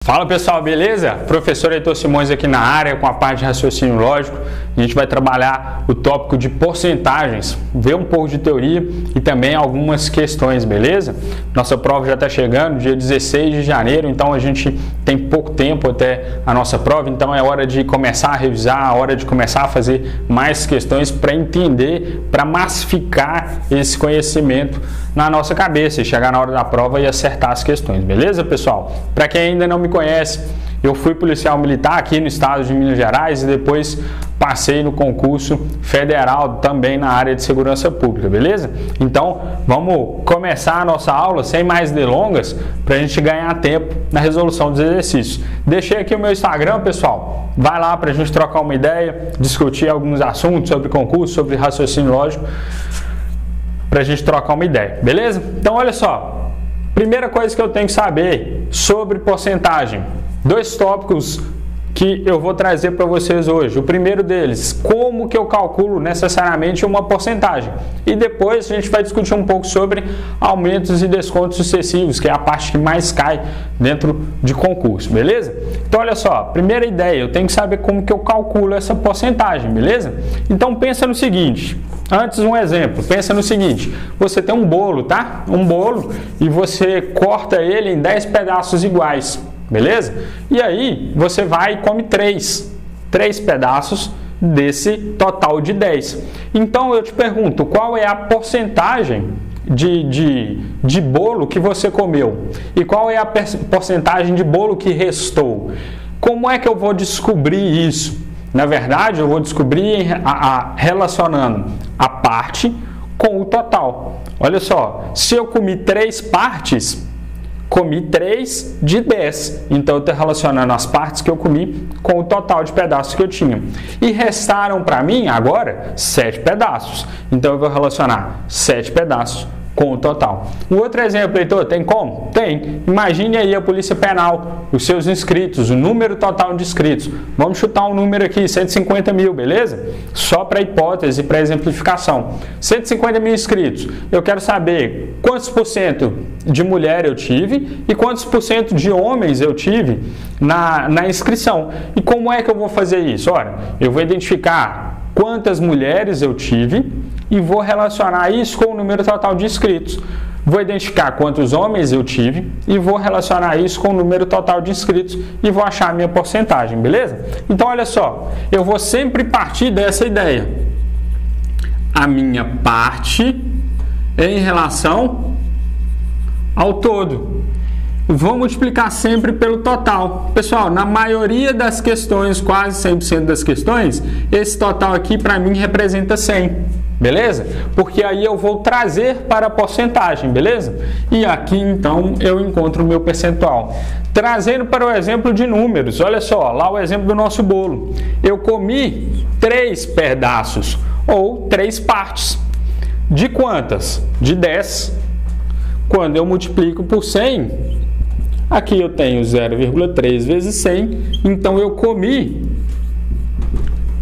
Fala pessoal, beleza? Professor Heitor Simões aqui na área com a parte de raciocínio lógico. A gente vai trabalhar o tópico de porcentagens, ver um pouco de teoria e também algumas questões, beleza? Nossa prova já está chegando, dia 16 de janeiro, então a gente tem pouco tempo até a nossa prova, então é hora de começar a revisar, hora de começar a fazer mais questões para entender, para massificar esse conhecimento na nossa cabeça e chegar na hora da prova e acertar as questões, beleza pessoal? Para quem ainda não me conhece, eu fui policial militar aqui no estado de Minas Gerais e depois passei no concurso federal também na área de segurança pública, beleza? Então vamos começar a nossa aula sem mais delongas para a gente ganhar tempo na resolução dos exercícios. Deixei aqui o meu Instagram, pessoal, vai lá para a gente trocar uma ideia, discutir alguns assuntos sobre concurso, sobre raciocínio lógico, para a gente trocar uma ideia, beleza? Então olha só, primeira coisa que eu tenho que saber sobre porcentagem, dois tópicos que eu vou trazer para vocês hoje. O primeiro deles, como que eu calculo necessariamente uma porcentagem, e depois a gente vai discutir um pouco sobre aumentos e descontos sucessivos, que é a parte que mais cai dentro de concurso, beleza? Então olha só, primeira ideia, eu tenho que saber como que eu calculo essa porcentagem, beleza? Então pensa no seguinte, antes um exemplo, pensa no seguinte, você tem um bolo, tá? Um bolo e você corta ele em 10 pedaços iguais, beleza? E aí você vai e come 3 pedaços desse total de 10. Então eu te pergunto, qual é a porcentagem de bolo que você comeu? E qual é a porcentagem de bolo que restou? Como é que eu vou descobrir isso? Na verdade, eu vou descobrir relacionando a parte com o total. Olha só, se eu comi 3 partes, comi 3 de 10. Então eu estou relacionando as partes que eu comi com o total de pedaços que eu tinha. E restaram para mim agora 7 pedaços. Então eu vou relacionar 7 pedaços com o total. Um outro exemplo, Heitor, tem como? Tem. Imagine aí a Polícia Penal, os seus inscritos, o número total de inscritos. Vamos chutar um número aqui, 150 mil, beleza? Só para hipótese, para exemplificação. 150 mil inscritos. Eu quero saber quantos por cento de mulher eu tive e quantos por cento de homens eu tive na inscrição. E como é que eu vou fazer isso? Olha, eu vou identificar quantas mulheres eu tive e vou relacionar isso com o número total de inscritos. Vou identificar quantos homens eu tive e vou relacionar isso com o número total de inscritos e vou achar a minha porcentagem, beleza? Então olha só, eu vou sempre partir dessa ideia. A minha parte em relação ao todo. Vou multiplicar sempre pelo total. Pessoal, na maioria das questões, quase 100% das questões, esse total aqui para mim representa 100. Beleza? Porque aí eu vou trazer para a porcentagem, beleza? E aqui então eu encontro o meu percentual. Trazendo para o exemplo de números, olha só, lá o exemplo do nosso bolo. Eu comi 3 pedaços ou 3 partes. De quantas? De 10. Quando eu multiplico por 100, aqui eu tenho 0,3 vezes 100, então eu comi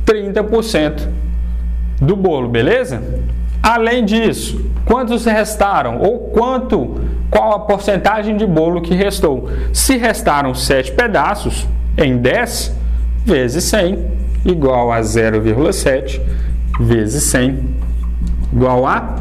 30% do bolo, beleza? Além disso, quantos restaram? Ou qual a porcentagem de bolo que restou? Se restaram 7 pedaços, em 10 vezes 100 igual a 0,7 vezes 100 igual a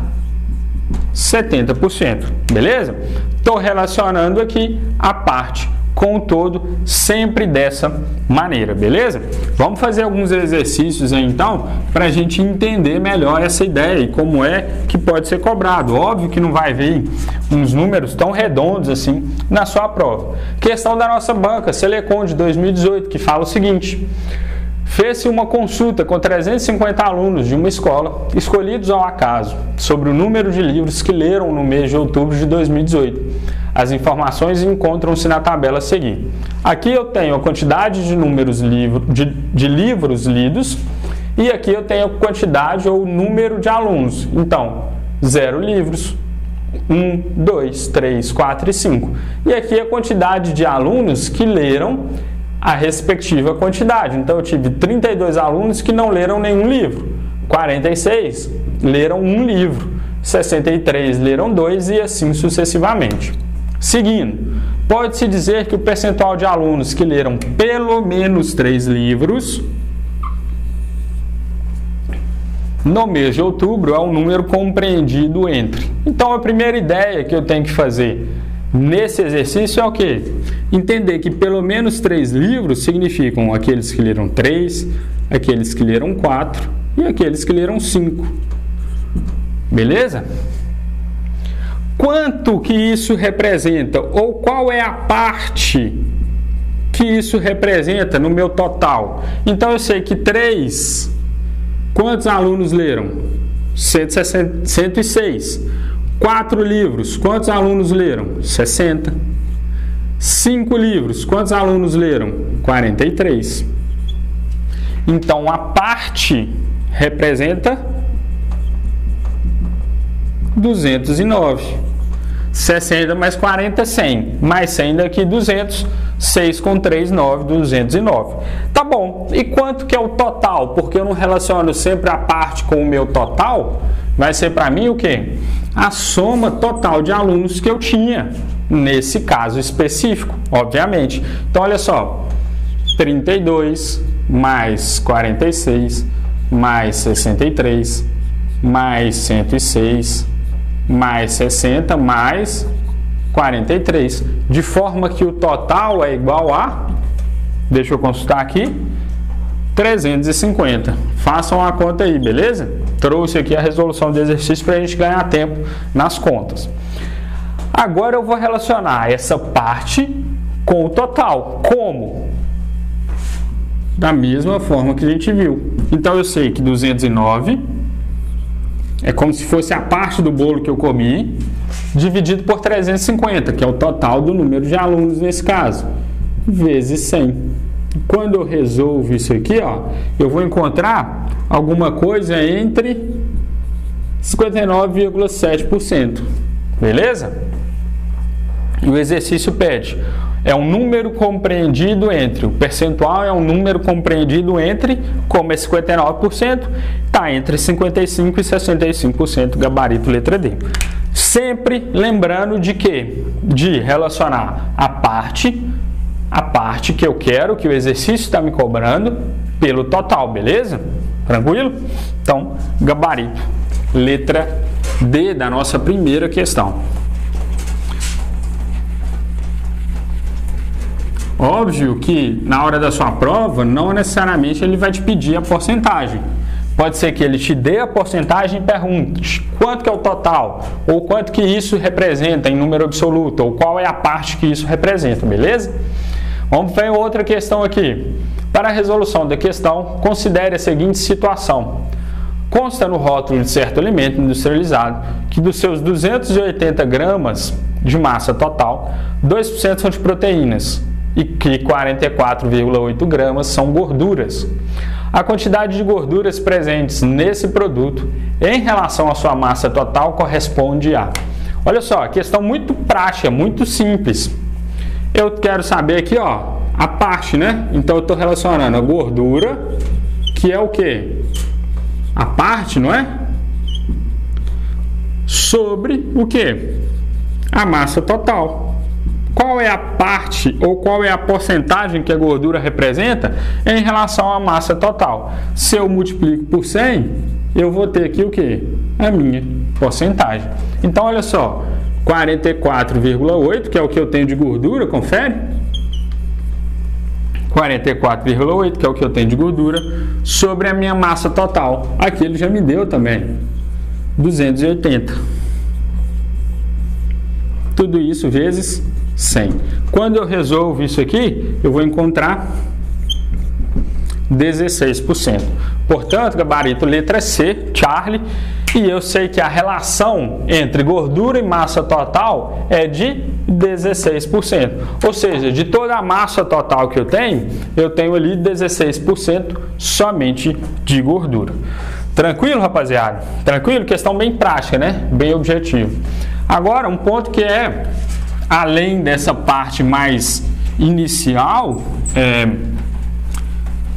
70%, beleza? Estou relacionando aqui a parte com o todo, sempre dessa maneira, beleza? Vamos fazer alguns exercícios aí, então, para a gente entender melhor essa ideia e como é que pode ser cobrado. Óbvio que não vai vir uns números tão redondos assim na sua prova. Questão da nossa banca, Selecon de 2018, que fala o seguinte: fez-se uma consulta com 350 alunos de uma escola, escolhidos ao acaso, sobre o número de livros que leram no mês de outubro de 2018. As informações encontram-se na tabela a seguir. Aqui eu tenho a quantidade de livros lidos e aqui eu tenho a quantidade ou número de alunos. Então, 0 livros, 1, 2, 3, 4 e 5. E aqui a quantidade de alunos que leram a respectiva quantidade. Então eu tive 32 alunos que não leram nenhum livro, 46 leram um livro, 63 leram 2 e assim sucessivamente. Seguindo, pode-se dizer que o percentual de alunos que leram pelo menos 3 livros no mês de outubro é um número compreendido entre. Então, a primeira ideia que eu tenho que fazer nesse exercício é o quê? Entender que pelo menos 3 livros significam aqueles que leram 3, aqueles que leram 4 e aqueles que leram 5. Beleza? Quanto que isso representa? Ou qual é a parte que isso representa no meu total? Então eu sei que 3, quantos alunos leram? 106. 4 livros, quantos alunos leram? 60. 5 livros, quantos alunos leram? 43. Então a parte representa 209. 60 mais 40, 100. Mais 100 daqui, 200. 6 com 3, 9, 209. Tá bom. E quanto que é o total? Porque eu não relaciono sempre a parte com o meu total. Vai ser para mim o quê? A soma total de alunos que eu tinha. Nesse caso específico, obviamente. Então, olha só. 32 mais 46 mais 63 mais 106 mais 60 mais 43, de forma que o total é igual a, deixa eu consultar aqui, 350. Façam a conta aí, beleza? Trouxe aqui a resolução do exercício para a gente ganhar tempo nas contas. Agora eu vou relacionar essa parte com o total. Como? Da mesma forma que a gente viu. Então eu sei que 209 é como se fosse a parte do bolo que eu comi, dividido por 350, que é o total do número de alunos nesse caso, vezes 100. Quando eu resolvo isso aqui, ó, eu vou encontrar alguma coisa entre 59,7%. Beleza? E o exercício pede, é um número compreendido entre, o percentual é um número compreendido entre, como é 59%, está entre 55% e 65%, gabarito letra D. Sempre lembrando de quê? De relacionar a parte que eu quero, que o exercício está me cobrando, pelo total, beleza? Tranquilo? Então, gabarito, letra D da nossa primeira questão. Óbvio que na hora da sua prova, não necessariamente ele vai te pedir a porcentagem. Pode ser que ele te dê a porcentagem e pergunte quanto que é o total, ou quanto que isso representa em número absoluto, ou qual é a parte que isso representa, beleza? Vamos ver outra questão aqui. Para a resolução da questão, considere a seguinte situação. Consta no rótulo de certo alimento industrializado que dos seus 280 gramas de massa total, 2% são de proteínas e que 44,8 gramas são gorduras. A quantidade de gorduras presentes nesse produto em relação à sua massa total corresponde a... Olha só, questão muito prática, muito simples. Eu quero saber aqui, ó, a parte, né? Então eu estou relacionando a gordura, que é o quê? A parte, não é? Sobre o quê? A massa total. Qual é a parte ou qual é a porcentagem que a gordura representa em relação à massa total? Se eu multiplico por 100, eu vou ter aqui o quê? A minha porcentagem. Então, olha só, 44,8, que é o que eu tenho de gordura, confere? 44,8, que é o que eu tenho de gordura, sobre a minha massa total. Aqui ele já me deu também, 280. Tudo isso vezes 100. Quando eu resolvo isso aqui, eu vou encontrar 16%. Portanto, gabarito letra C, Charlie, e eu sei que a relação entre gordura e massa total é de 16%. Ou seja, de toda a massa total que eu tenho ali 16% somente de gordura. Tranquilo, rapaziada? Tranquilo? Questão bem prática, né? Bem objetiva. Agora, um ponto que é, além dessa parte mais inicial,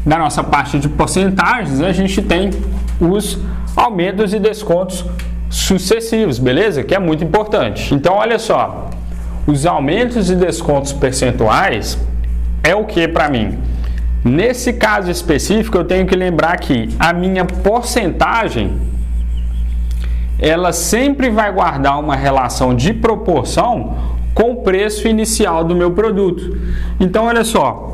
da nossa parte de porcentagens, a gente tem os aumentos e descontos sucessivos, beleza? Que é muito importante. Então, olha só, Os aumentos e descontos percentuais é o que para mim? Nesse caso específico, eu tenho que lembrar que a minha porcentagem, ela sempre vai guardar uma relação de proporção com o preço inicial do meu produto. Então, olha só,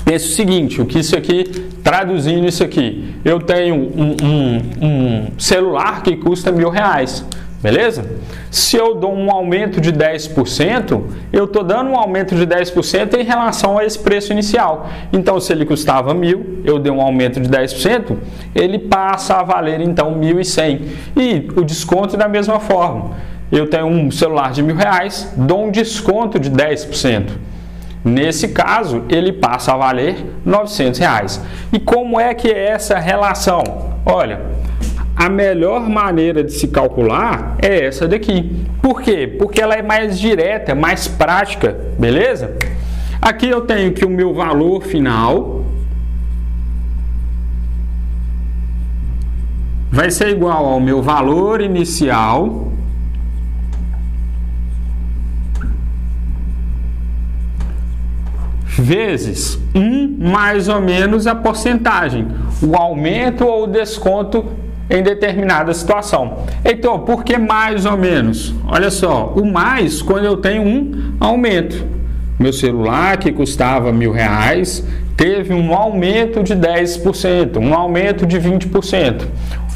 pensa o seguinte, o que isso aqui, traduzindo isso aqui, eu tenho um celular que custa R$1.000, beleza? Se eu dou um aumento de 10%, eu estou dando um aumento de 10% em relação a esse preço inicial. Então, se ele custava 1.000, eu dei um aumento de 10%, ele passa a valer então 1.100. E o desconto da mesma forma. Eu tenho um celular de R$1.000, dou um desconto de 10%. Nesse caso, ele passa a valer R$900. E como é que é essa relação? Olha, a melhor maneira de se calcular é essa daqui. Por quê? Porque ela é mais direta, mais prática, beleza? Aqui eu tenho que o meu valor final vai ser igual ao meu valor inicial vezes mais ou menos a porcentagem, o aumento ou o desconto em determinada situação. Então, por que mais ou menos? Olha só, o mais quando eu tenho um aumento. Meu celular que custava R$1.000 teve um aumento de 10%, um aumento de 20%.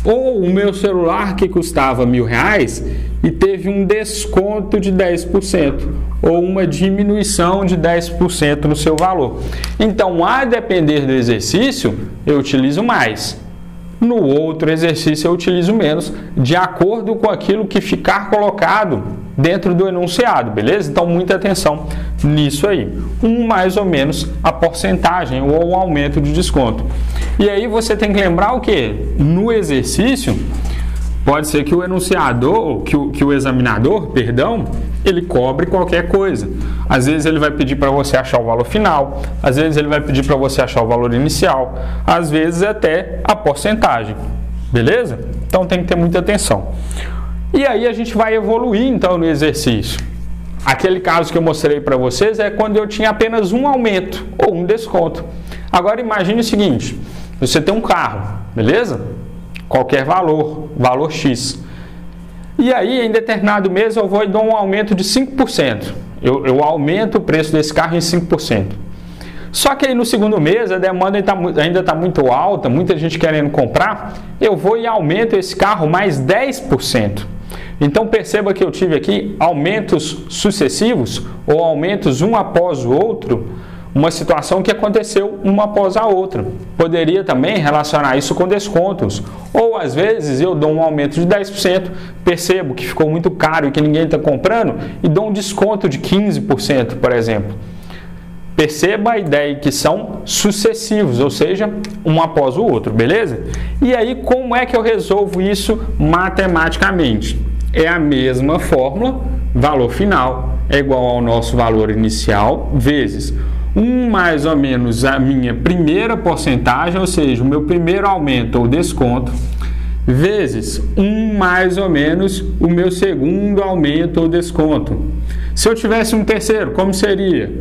Ou o meu celular que custava R$1.000 e teve um desconto de 10%, ou uma diminuição de 10% no seu valor. Então, a depender do exercício, eu utilizo mais. No outro exercício eu utilizo menos, de acordo com aquilo que ficar colocado dentro do enunciado, beleza? Então, muita atenção nisso aí. Mais ou menos a porcentagem ou o aumento de desconto. E aí você tem que lembrar o quê? No exercício, pode ser que o enunciador, que o examinador, perdão, ele cobre qualquer coisa. Às vezes ele vai pedir para você achar o valor final, às vezes ele vai pedir para você achar o valor inicial, às vezes até a porcentagem, beleza? Então tem que ter muita atenção. E aí a gente vai evoluir então no exercício. Aquele caso que eu mostrei para vocês é quando eu tinha apenas um aumento ou um desconto. Agora imagine o seguinte, você tem um carro, beleza? Qualquer valor, valor X. E aí, em determinado mês, eu vou e dou um aumento de 5%. Eu aumento o preço desse carro em 5%. Só que aí no segundo mês, a demanda ainda está muito alta, muita gente querendo comprar, eu vou e aumento esse carro mais 10%. Então perceba que eu tive aqui aumentos sucessivos, ou aumentos um após o outro, uma situação que aconteceu uma após a outra. Poderia também relacionar isso com descontos. Ou às vezes eu dou um aumento de 10%, percebo que ficou muito caro e que ninguém está comprando e dou um desconto de 15%, por exemplo. Perceba a ideia que são sucessivos, ou seja, um após o outro, beleza? E aí como é que eu resolvo isso matematicamente? É a mesma fórmula, valor final é igual ao nosso valor inicial vezes mais ou menos a minha primeira porcentagem, ou seja, o meu primeiro aumento ou desconto, vezes mais ou menos o meu segundo aumento ou desconto. Se eu tivesse um terceiro, como seria?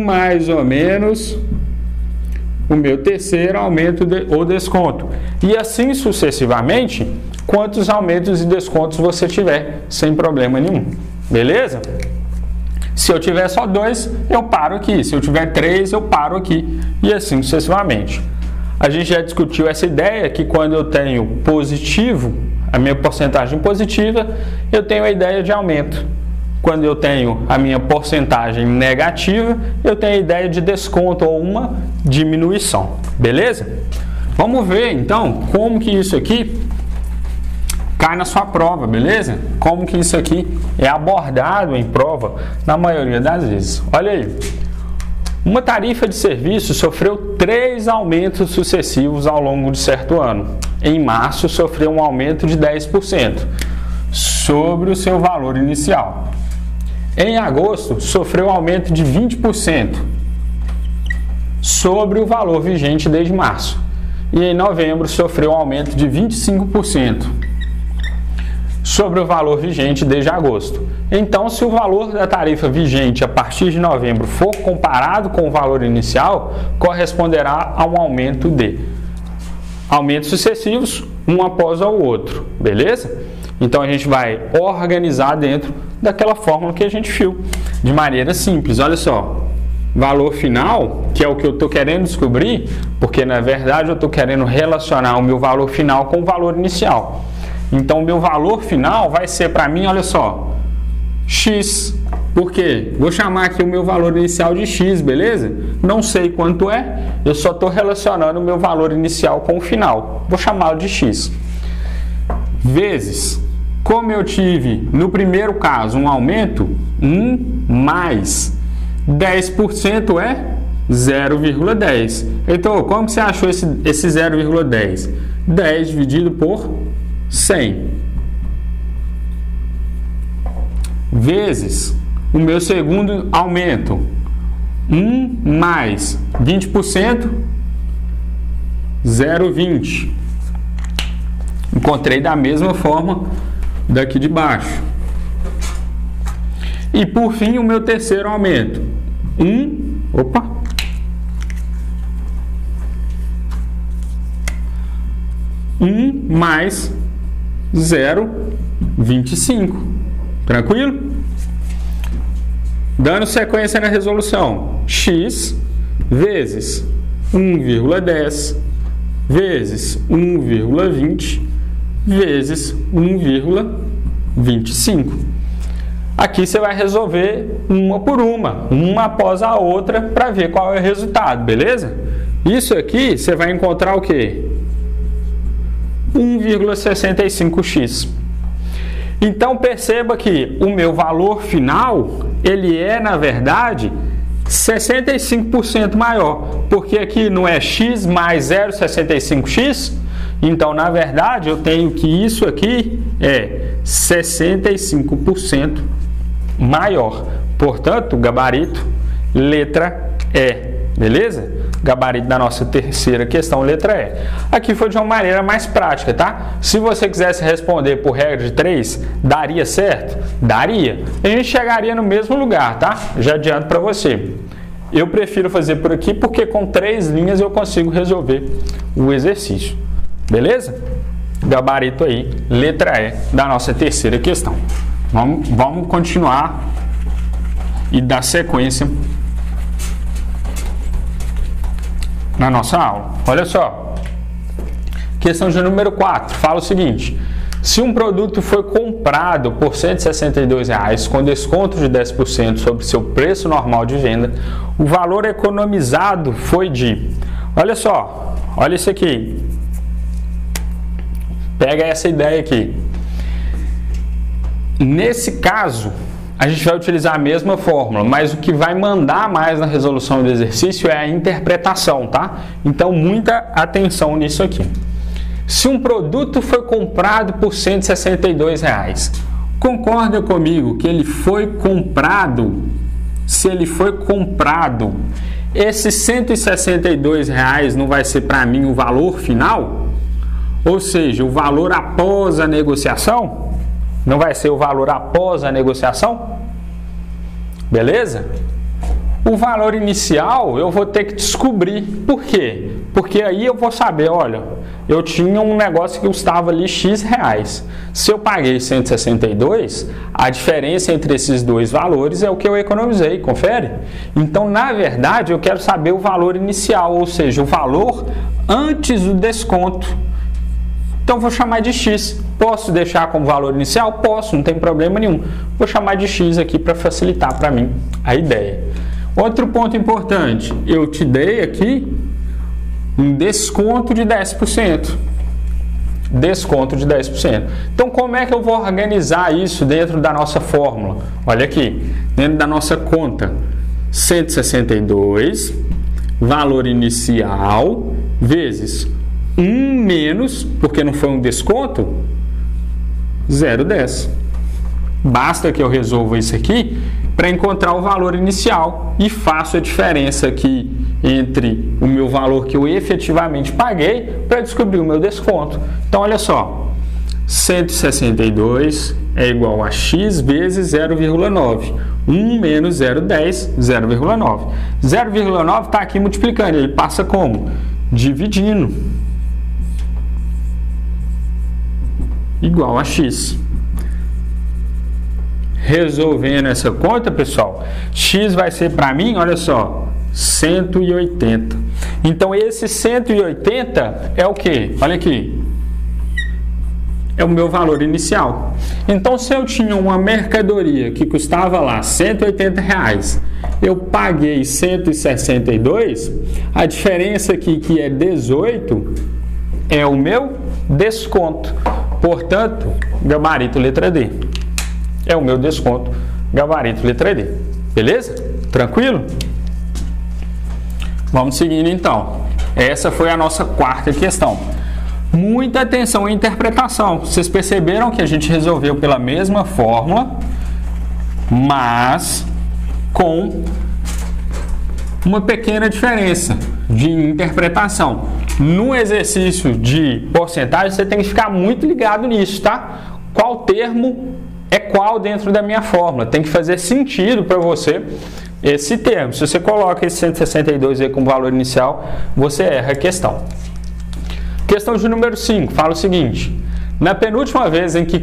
Mais ou menos o meu terceiro aumento ou desconto. E assim sucessivamente, quantos aumentos e descontos você tiver, sem problema nenhum. Beleza? Se eu tiver só 2, eu paro aqui. Se eu tiver 3, eu paro aqui. E assim sucessivamente. A gente já discutiu essa ideia que quando eu tenho positivo, a minha porcentagem positiva, eu tenho a ideia de aumento. Quando eu tenho a minha porcentagem negativa, eu tenho a ideia de desconto ou uma diminuição. Beleza? Vamos ver então como que isso aqui cai na sua prova, beleza? Como que isso aqui é abordado em prova na maioria das vezes. Olha aí. Uma tarifa de serviço sofreu 3 aumentos sucessivos ao longo de certo ano. Em março, sofreu um aumento de 10% sobre o seu valor inicial. Em agosto, sofreu um aumento de 20% sobre o valor vigente desde março. E em novembro, sofreu um aumento de 25%. sobre o valor vigente desde agosto. Então, se o valor da tarifa vigente a partir de novembro for comparado com o valor inicial, corresponderá a um aumento de aumentos sucessivos, um após o outro, beleza? Então, a gente vai organizar dentro daquela fórmula que a gente viu, de maneira simples. Olha só, valor final, que é o que eu estou querendo descobrir, porque na verdade eu estou querendo relacionar o meu valor final com o valor inicial. Então, o meu valor final vai ser para mim, olha só, x. Por quê? Vou chamar aqui o meu valor inicial de x, beleza? Não sei quanto é, eu só estou relacionando o meu valor inicial com o final. Vou chamá-lo de x. Vezes, como eu tive no primeiro caso um aumento, 1 mais 10% é 0,10. Então, como que você achou esse 0,10? 10 dividido por 100. Vezes o meu segundo aumento, 1 mais 20%, 0,20. Encontrei da mesma forma daqui de baixo. E por fim, o meu terceiro aumento, 1 mais 0,25. Tranquilo? Dando sequência na resolução, x vezes 1,10 vezes 1,20 vezes 1,25. Aqui você vai resolver uma por uma após a outra, para ver qual é o resultado, beleza? Isso aqui você vai encontrar o quê? 1,65x. Então perceba que o meu valor final, ele é na verdade 65% maior, porque aqui não é x mais 0,65x, então na verdade eu tenho que isso aqui é 65% maior. Portanto, gabarito letra E, beleza? Gabarito da nossa terceira questão, letra E. Aqui foi de uma maneira mais prática, tá? Se você quisesse responder por regra de 3, daria certo? Daria. A gente chegaria no mesmo lugar, tá? Já adianto para você. Eu prefiro fazer por aqui porque com 3 linhas eu consigo resolver o exercício. Beleza? Gabarito aí, letra E da nossa terceira questão. Vamos continuar e dar sequência na nossa aula. Olha só, questão de número 4, fala o seguinte: se um produto foi comprado por R$ 162,00 com desconto de 10% sobre seu preço normal de venda, o valor economizado foi de... Olha só, olha isso aqui. Pega essa ideia aqui. Nesse caso, a gente vai utilizar a mesma fórmula, mas o que vai mandar mais na resolução do exercício é a interpretação, tá? Então, muita atenção nisso aqui. Se um produto foi comprado por R$ 162,00, concorda comigo que ele foi comprado? Se ele foi comprado, esses R$ 162,00 não vai ser para mim o valor final? Ou seja, o valor após a negociação? Não vai ser o valor após a negociação? Beleza? O valor inicial eu vou ter que descobrir. Por quê? Porque aí eu vou saber, olha, eu tinha um negócio que custava ali X reais. Se eu paguei 162, a diferença entre esses dois valores é o que eu economizei, confere? Então, na verdade, eu quero saber o valor inicial, ou seja, o valor antes do desconto. Então, vou chamar de X. Posso deixar como valor inicial? Posso, não tem problema nenhum. Vou chamar de X aqui para facilitar para mim a ideia. Outro ponto importante, eu te dei aqui um desconto de 10%. Desconto de 10%. Então, como é que eu vou organizar isso dentro da nossa fórmula? Olha aqui, dentro da nossa conta, 162, valor inicial, vezes 1 menos, porque não foi um desconto, 0,10. Basta que eu resolva isso aqui para encontrar o valor inicial e faço a diferença aqui entre o meu valor que eu efetivamente paguei para descobrir o meu desconto. Então, olha só, 162 é igual a x vezes 0,9. 1 menos 0,10, 0,9. 0,9 está aqui multiplicando, ele passa como? Dividindo. Igual a x. Resolvendo essa conta, pessoal, x vai ser para mim, olha só, 180. Então, esse 180 é o quê? Olha aqui. É o meu valor inicial. Então, se eu tinha uma mercadoria que custava lá R$180, eu paguei 162, a diferença aqui, que é 18, é o meu desconto. Portanto, gabarito letra D. É o meu desconto, gabarito letra D. Beleza? Tranquilo? Vamos seguindo então. Essa foi a nossa quarta questão. Muita atenção à interpretação. Vocês perceberam que a gente resolveu pela mesma fórmula, mas com uma pequena diferença de interpretação. No exercício de porcentagem, você tem que ficar muito ligado nisso, tá? Qual termo é qual dentro da minha fórmula? Tem que fazer sentido para você esse termo. Se você coloca esse 162 aí como valor inicial, você erra a questão. Questão de número 5, fala o seguinte: na penúltima vez em que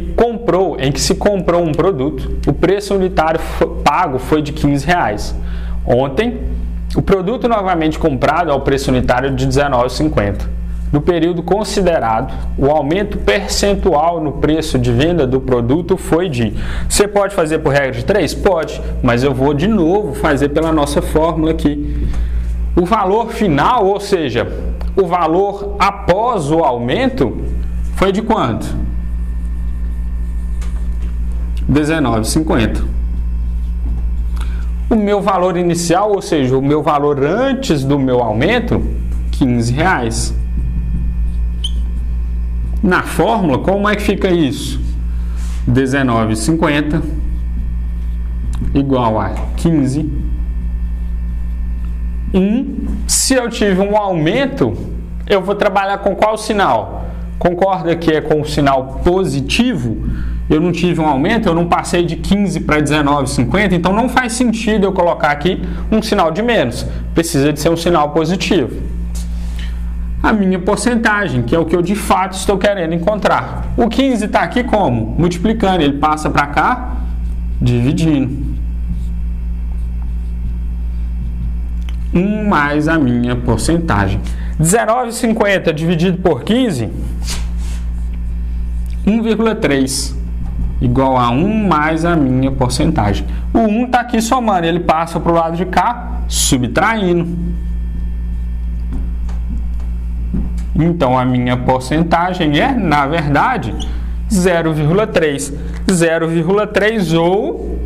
se comprou um produto, o preço unitário pago foi de R$15. Ontem, o produto novamente comprado ao preço unitário de R$19,50. No período considerado, o aumento percentual no preço de venda do produto foi de... Você pode fazer por regra de 3? Pode, mas eu vou de novo fazer pela nossa fórmula aqui. O valor final, ou seja, o valor após o aumento, foi de quanto? R$19,50. O meu valor inicial, ou seja, o meu valor antes do meu aumento, R$15. Na fórmula, como é que fica isso? R$19,50 igual a 15. Se eu tive um aumento, eu vou trabalhar com qual sinal? Concorda que é com o sinal positivo? Eu não tive um aumento, eu não passei de 15 para R$19,50, então não faz sentido eu colocar aqui um sinal de menos. Precisa de ser um sinal positivo. A minha porcentagem, que é o que eu de fato estou querendo encontrar. O 15 está aqui como? Multiplicando, ele passa para cá, dividindo. 1 mais a minha porcentagem. R$19,50 dividido por 15, 1,3. Igual a 1 mais a minha porcentagem. O 1 está aqui somando, ele passa para o lado de cá, subtraindo. Então, a minha porcentagem é, na verdade, 0,3. 0,3 ou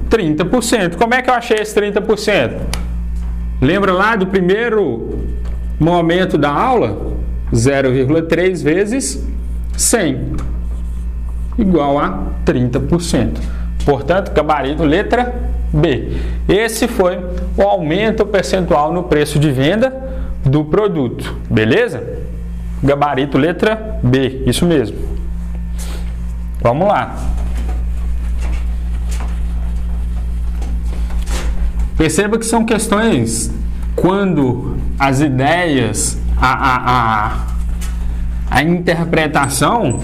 30%. Como é que eu achei esse 30%? Lembra lá do primeiro momento da aula? 0,3 vezes 100 igual a 30%. Portanto, gabarito letra B. Esse foi o aumento percentual no preço de venda do produto. Beleza? Gabarito letra B. Isso mesmo. Vamos lá. Perceba que são questões quando as ideias, a interpretação,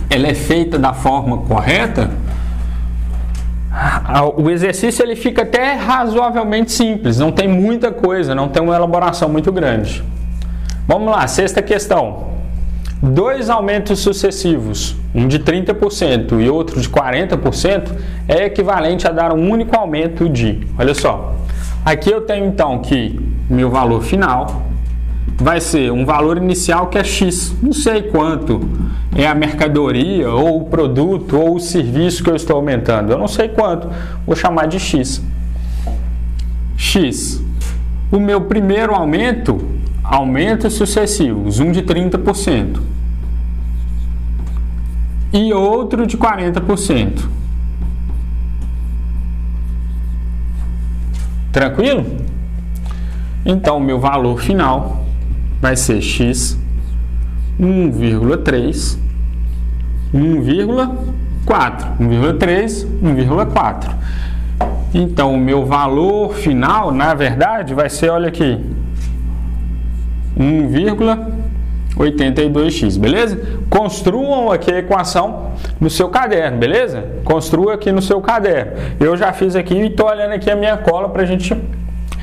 ela é feita da forma correta, o exercício ele fica até razoavelmente simples, não tem muita coisa, não tem uma elaboração muito grande. Vamos lá, sexta questão. 2 aumentos sucessivos, um de 30% e outro de 40%, é equivalente a dar um único aumento de... Olha só, aqui eu tenho então que meu valor final vai ser um valor inicial que é X. Não sei quanto é a mercadoria, ou o produto, ou o serviço que eu estou aumentando. Eu não sei quanto. Vou chamar de X. X. O meu primeiro aumento, aumentos sucessivos, um de 30%. E outro de 40%. Tranquilo? Então, o meu valor final vai ser X 1,3, 1,4, 1,3, 1,4. Então, o meu valor final, na verdade, vai ser, olha aqui, 1,82x, beleza? Construam aqui a equação no seu caderno, beleza? Construa aqui no seu caderno. Eu já fiz aqui e estou olhando aqui a minha cola para a gente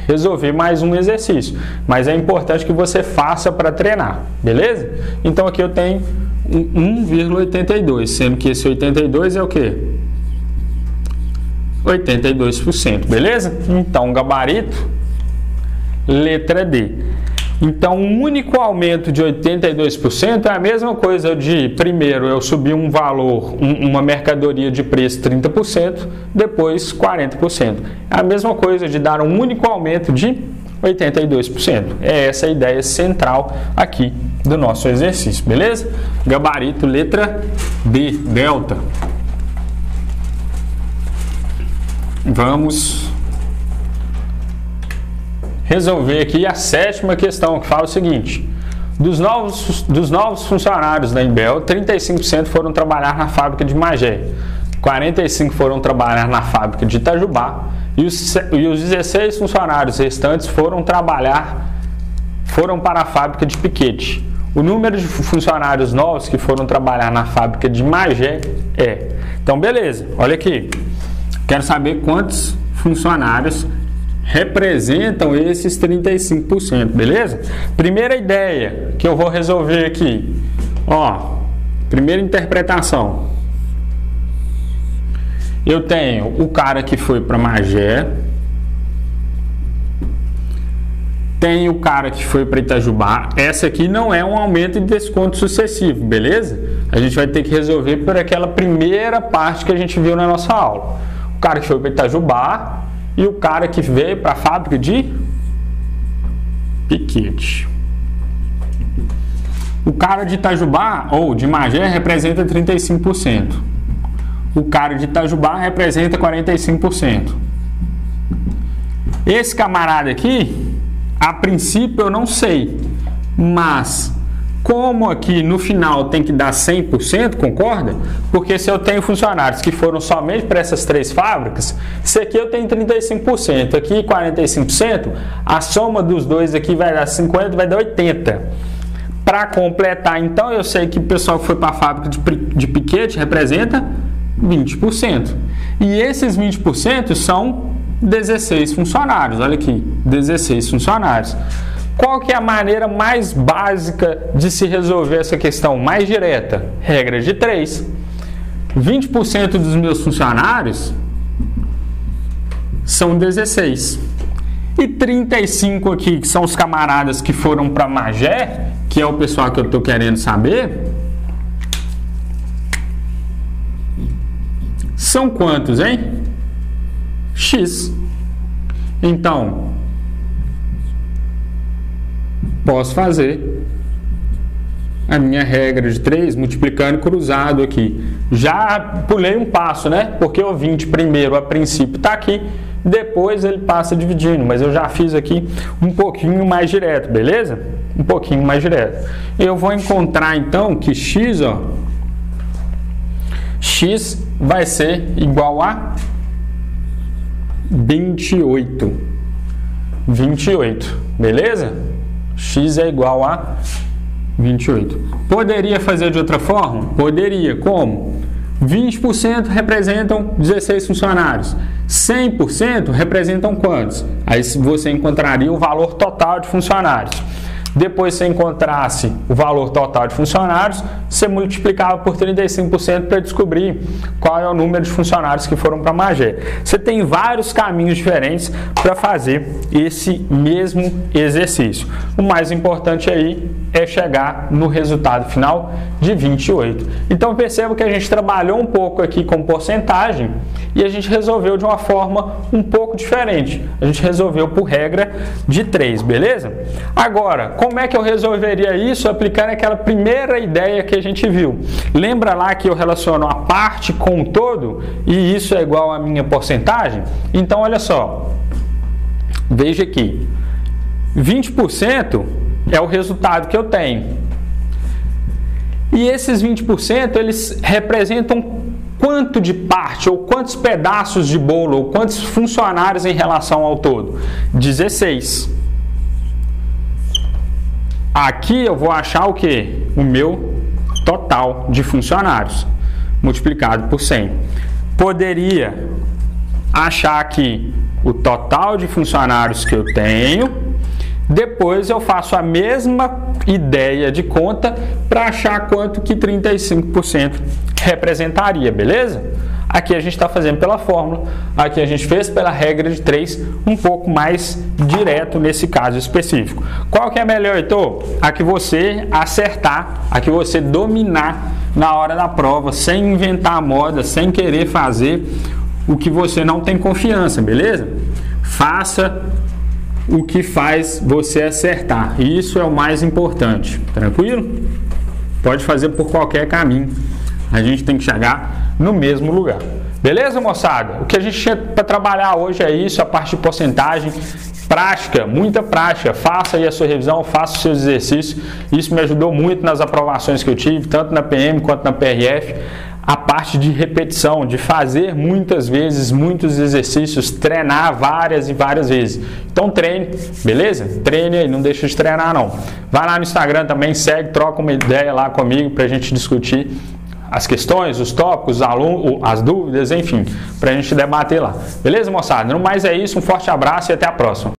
resolver mais um exercício. Mas é importante que você faça para treinar, beleza? Então aqui eu tenho 1,82, sendo que esse 82 é o quê? 82%, beleza? Então, gabarito, letra D. Então, um único aumento de 82% é a mesma coisa de, primeiro, eu subir um valor, uma mercadoria de preço 30%, depois 40%. É a mesma coisa de dar um único aumento de 82%. É essa a ideia central aqui do nosso exercício, beleza? Gabarito, letra D, delta. Vamos resolver aqui a 7ª questão, que fala o seguinte: dos novos funcionários da Imbel, 35% foram trabalhar na fábrica de Magé, 45% foram trabalhar na fábrica de Itajubá e os 16 funcionários restantes foram para a fábrica de Piquete. O número de funcionários novos que foram trabalhar na fábrica de Magé é... Então, beleza, olha aqui. Quero saber quantos funcionários representam esses 35%, beleza? Primeira ideia que eu vou resolver aqui, ó, primeira interpretação. Eu tenho o cara que foi para Magé, tenho o cara que foi para Itajubá. Essa aqui não é um aumento de desconto sucessivo, beleza? A gente vai ter que resolver por aquela primeira parte que a gente viu na nossa aula. O cara que foi para Itajubá e o cara que veio para a fábrica de Piquete. O cara de Itajubá ou de Magé representa 35%. O cara de Itajubá representa 45%. Esse camarada aqui, a princípio eu não sei, mas como aqui no final tem que dar 100%, concorda? Porque se eu tenho funcionários que foram somente para essas 3 fábricas, se aqui eu tenho 35%, aqui 45%, a soma dos dois aqui vai dar 50%, vai dar 80%. Para completar, então, eu sei que o pessoal que foi para a fábrica de Piquete representa 20%. E esses 20% são 16 funcionários. Olha aqui, 16 funcionários. Qual que é a maneira mais básica de se resolver essa questão mais direta? Regra de 3. 20% dos meus funcionários são 16. E 35 aqui, que são os camaradas que foram para Magé, que é o pessoal que eu estou querendo saber, são quantos, hein? X. Então, posso fazer a minha regra de 3 multiplicando cruzado aqui. Já pulei um passo, né? Porque o 20 primeiro a princípio está aqui, depois ele passa dividindo, mas eu já fiz aqui um pouquinho mais direto, beleza? Um pouquinho mais direto. Eu vou encontrar então que x, ó, x vai ser igual a 28. 28, beleza? X é igual a 28. Poderia fazer de outra forma? Poderia. Como? 20% representam 16 funcionários. 100% representam quantos? Aí você encontraria o valor total de funcionários. Depois, se você encontrasse o valor total de funcionários, você multiplicava por 35% para descobrir qual é o número de funcionários que foram para Magé. Você tem vários caminhos diferentes para fazer esse mesmo exercício. O mais importante aí é chegar no resultado final de 28. Então perceba que a gente trabalhou um pouco aqui com porcentagem e a gente resolveu de uma forma um pouco diferente. A gente resolveu por regra de 3, beleza? Agora, como é que eu resolveria isso aplicando aquela primeira ideia que a gente viu? Lembra lá que eu relaciono a parte com o todo e isso é igual à minha porcentagem? Então, olha só. Veja aqui. 20% é o resultado que eu tenho. E esses 20%, eles representam quanto de parte, ou quantos pedaços de bolo, ou quantos funcionários em relação ao todo? 16. Aqui eu vou achar o quê? O meu total de funcionários, multiplicado por 100. Poderia achar aqui o total de funcionários que eu tenho. Depois eu faço a mesma ideia de conta para achar quanto que 35% representaria, beleza? Aqui a gente está fazendo pela fórmula, aqui a gente fez pela regra de 3, um pouco mais direto nesse caso específico. Qual que é melhor, Heitor? A que você acertar, a que você dominar na hora da prova, sem inventar a moda, sem querer fazer o que você não tem confiança, beleza? Faça o que faz você acertar. Isso é o mais importante. Tranquilo? Pode fazer por qualquer caminho. A gente tem que chegar no mesmo lugar. Beleza, moçada? O que a gente tinha para trabalhar hoje é isso, a parte de porcentagem. Prática, muita prática. Faça aí a sua revisão, faça os seus exercícios. Isso me ajudou muito nas aprovações que eu tive, tanto na PM quanto na PRF. A parte de repetição, de fazer muitas vezes, muitos exercícios, treinar várias e várias vezes. Então treine, beleza? Treine aí, não deixa de treinar não. Vai lá no Instagram também, segue, troca uma ideia lá comigo para a gente discutir as questões, os tópicos, as dúvidas, enfim, para a gente debater lá. Beleza, moçada? No mais é isso, um forte abraço e até a próxima.